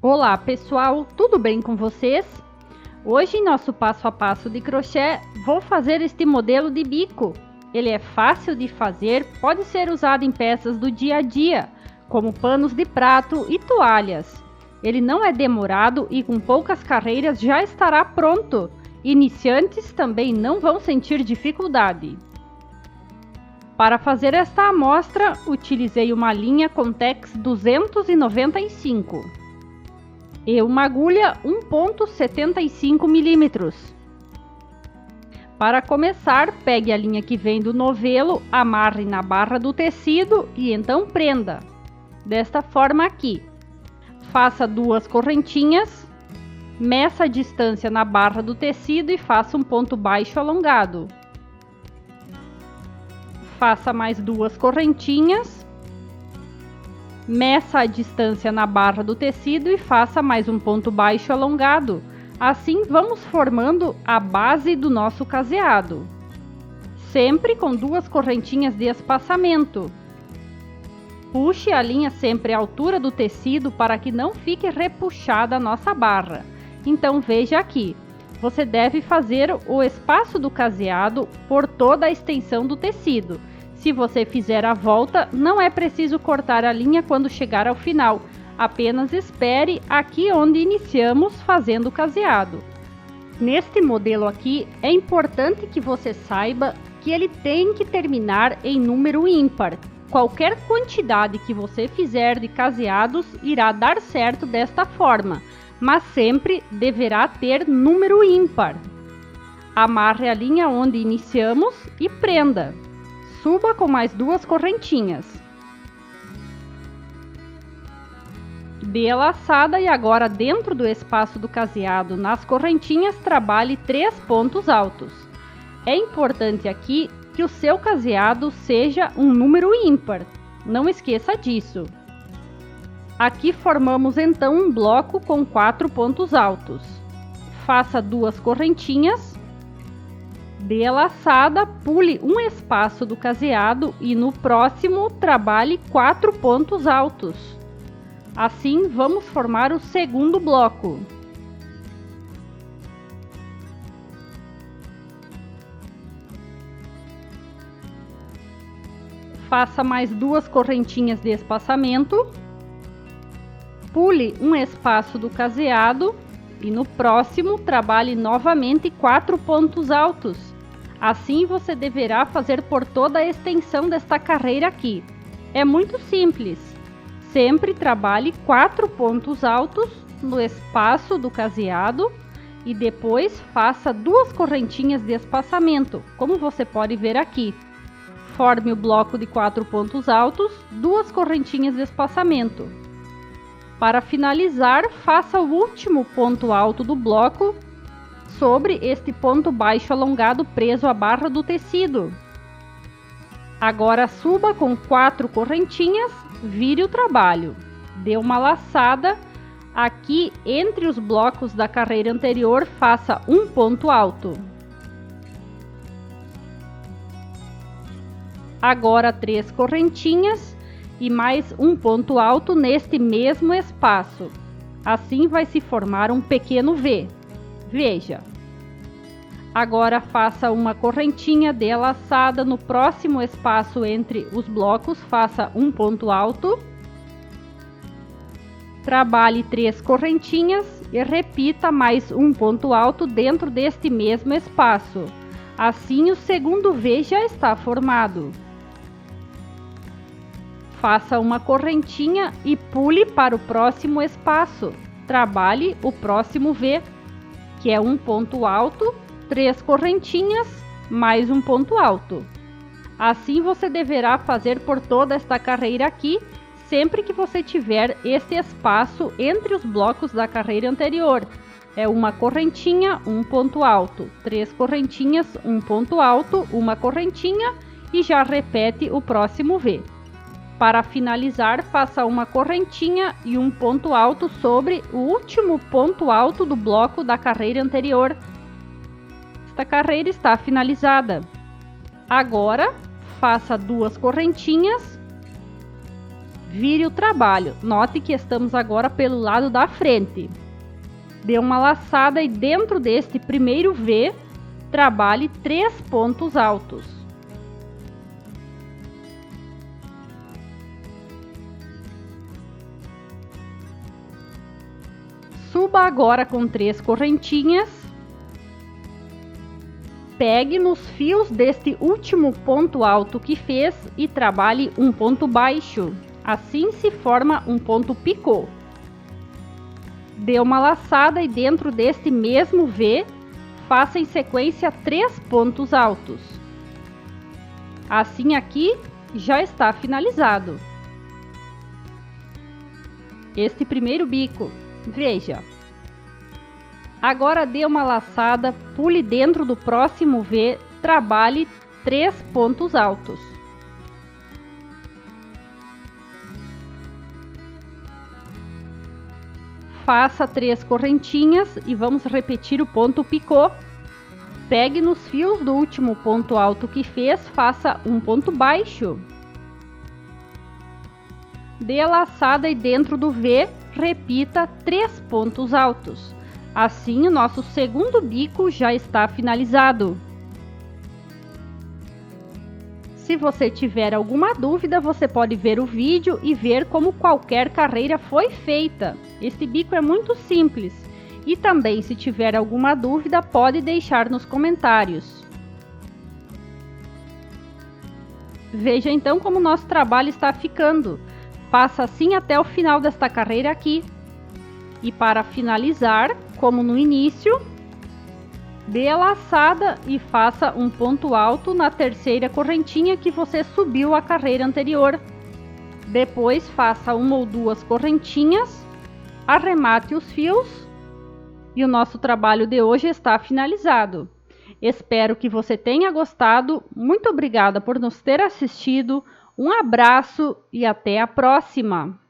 Olá pessoal, tudo bem com vocês? Hoje em nosso passo a passo de crochê vou fazer este modelo de bico. Ele é fácil de fazer, pode ser usado em peças do dia a dia, como panos de prato e toalhas. Ele não é demorado e com poucas carreiras já estará pronto. Iniciantes também não vão sentir dificuldade. Para fazer esta amostra, utilizei uma linha Contex 295 e uma agulha 1,75 mm. Para começar, pegue a linha que vem do novelo, amarre na barra do tecido e então prenda. Desta forma aqui. Faça 2 correntinhas, meça a distância na barra do tecido e faça um ponto baixo alongado. Faça mais 2 correntinhas, meça a distância na barra do tecido e faça mais um ponto baixo alongado. Assim vamos formando a base do nosso caseado, sempre com 2 correntinhas de espaçamento. Puxe a linha sempre à altura do tecido para que não fique repuxada a nossa barra. Então veja aqui, você deve fazer o espaço do caseado por toda a extensão do tecido. Se você fizer a volta, não é preciso cortar a linha quando chegar ao final, apenas espere aqui onde iniciamos fazendo o caseado. Neste modelo aqui, é importante que você saiba que ele tem que terminar em número ímpar. Qualquer quantidade que você fizer de caseados irá dar certo desta forma, mas sempre deverá ter número ímpar. Amarre a linha onde iniciamos e prenda. Suba com mais 2 correntinhas. Dê a laçada e agora dentro do espaço do caseado nas correntinhas trabalhe 3 pontos altos. É importante aqui que o seu caseado seja um número ímpar, não esqueça disso. Aqui formamos então um bloco com 4 pontos altos. Faça 2 correntinhas. Dê a laçada, pule um espaço do caseado e no próximo trabalhe 4 pontos altos. Assim vamos formar o segundo bloco. Faça mais 2 correntinhas de espaçamento. Pule um espaço do caseado e no próximo trabalhe novamente 4 pontos altos. Assim você deverá fazer por toda a extensão desta carreira aqui. É muito simples. Sempre trabalhe 4 pontos altos no espaço do caseado e depois faça 2 correntinhas de espaçamento, como você pode ver aqui. Forme o bloco de 4 pontos altos, 2 correntinhas de espaçamento. Para finalizar, faça o último ponto alto do bloco sobre este ponto baixo alongado preso à barra do tecido. Agora suba com 4 correntinhas, vire o trabalho. Dê uma laçada. Aqui entre os blocos da carreira anterior, faça um ponto alto. Agora 3 correntinhas e mais um ponto alto neste mesmo espaço. Assim vai se formar um pequeno V. Veja. Agora faça uma correntinha de laçada no próximo espaço entre os blocos, faça um ponto alto. Trabalhe 3 correntinhas e repita mais um ponto alto dentro deste mesmo espaço. Assim o segundo V já está formado. Faça uma correntinha e pule para o próximo espaço. Trabalhe o próximo V, que é um ponto alto, 3 correntinhas, mais um ponto alto. Assim você deverá fazer por toda esta carreira aqui, sempre que você tiver este espaço entre os blocos da carreira anterior. É uma correntinha, um ponto alto, 3 correntinhas, um ponto alto, uma correntinha e já repete o próximo V. Para finalizar, faça uma correntinha e um ponto alto sobre o último ponto alto do bloco da carreira anterior. Esta carreira está finalizada. Agora, faça 2 correntinhas, Vire o trabalho. Note que estamos agora pelo lado da frente. Dê uma laçada e dentro deste primeiro V, trabalhe 3 pontos altos. Suba agora com 3 correntinhas. Pegue nos fios deste último ponto alto que fez e trabalhe um ponto baixo. Assim se forma um ponto picô. Dê uma laçada e dentro deste mesmo V, faça em sequência 3 pontos altos. Assim aqui já está finalizado. Este primeiro bico, veja. Agora dê uma laçada, pule dentro do próximo V, trabalhe 3 pontos altos. Faça 3 correntinhas e vamos repetir o ponto picô. Pegue nos fios do último ponto alto que fez, faça um ponto baixo. Dê a laçada e dentro do V, repita 3 pontos altos. Assim, o nosso segundo bico já está finalizado. Se você tiver alguma dúvida, você pode ver o vídeo e ver como qualquer carreira foi feita. Este bico é muito simples. E também, se tiver alguma dúvida, pode deixar nos comentários. Veja então como o nosso trabalho está ficando. Faça assim até o final desta carreira aqui. E para finalizar, como no início, dê a laçada e faça um ponto alto na terceira correntinha que você subiu a carreira anterior. Depois faça uma ou 2 correntinhas, arremate os fios e o nosso trabalho de hoje está finalizado. Espero que você tenha gostado. Muito obrigada por nos ter assistido. Um abraço e até a próxima!